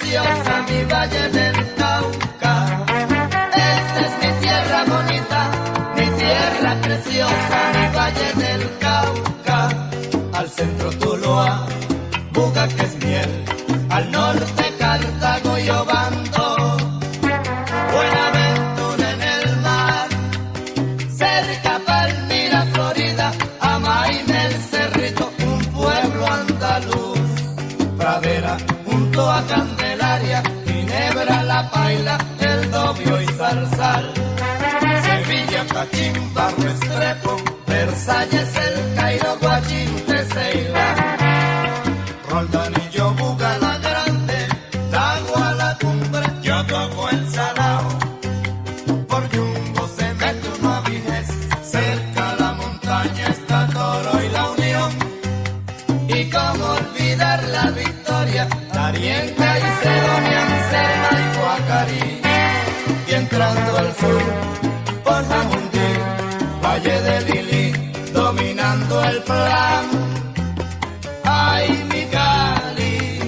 preciosa, mi valle del Cauca. Esta es mi tierra bonita, mi tierra preciosa, mi valle del Cauca. Al centro Tuluá, Buga que es miel, al norte Cartago y Obando, Buenaventura en el mar, cerca Palmira, Florida, Amaime el Cerrito, un pueblo andaluz, Pradera junto a Candelaria, Ginebra, La Paila, El Dobio y Zarzal, Sevilla, Cachimba, Restrepo, Versalles, El Cairo, Guachinte, Ceilán, Roldanillo, Buga la Grande, Tagua la Cumbre, yo toco el Salao, por Yumbo se mete una Viges, cerca la montaña está Toro y la Unión, y cómo olvidar la Victoria, Tarienca y Sedonia, Anselma y Guacarí, y entrando al sur, por Jamundí, Valle de Lili, dominando el plan, ay mi Cali,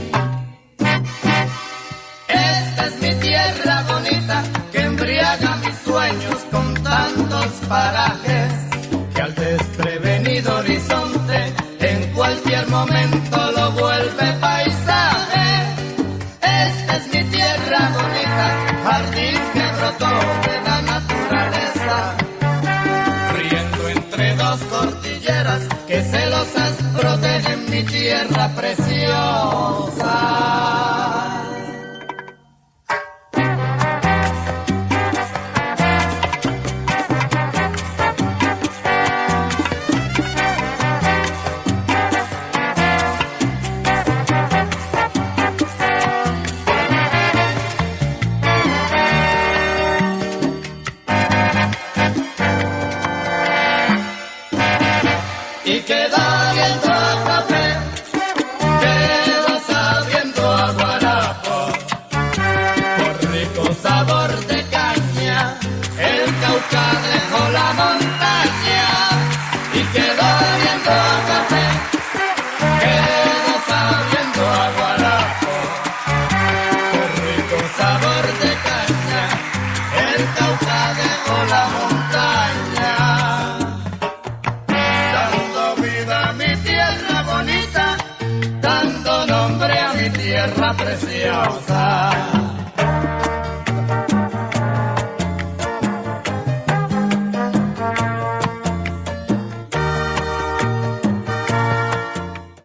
esta es mi tierra bonita, que embriaga mis sueños con tantos parajes, que al desprevenido horizonte, en cualquier momento lo vuelve paisaje. Esta es mi tierra bonita, jardín que brotó de la naturaleza, riendo entre dos cordilleras que celosas protegen mi tierra preciosa. Y queda viendo a café, queda sabiendo a guarapo, por rico sabor de caña, el Cauca dejó la montaña. Y queda viendo a café, queda sabiendo a guarapo, por rico sabor de caña, el Cauca dejó la montaña. Dando nombre a mi tierra preciosa.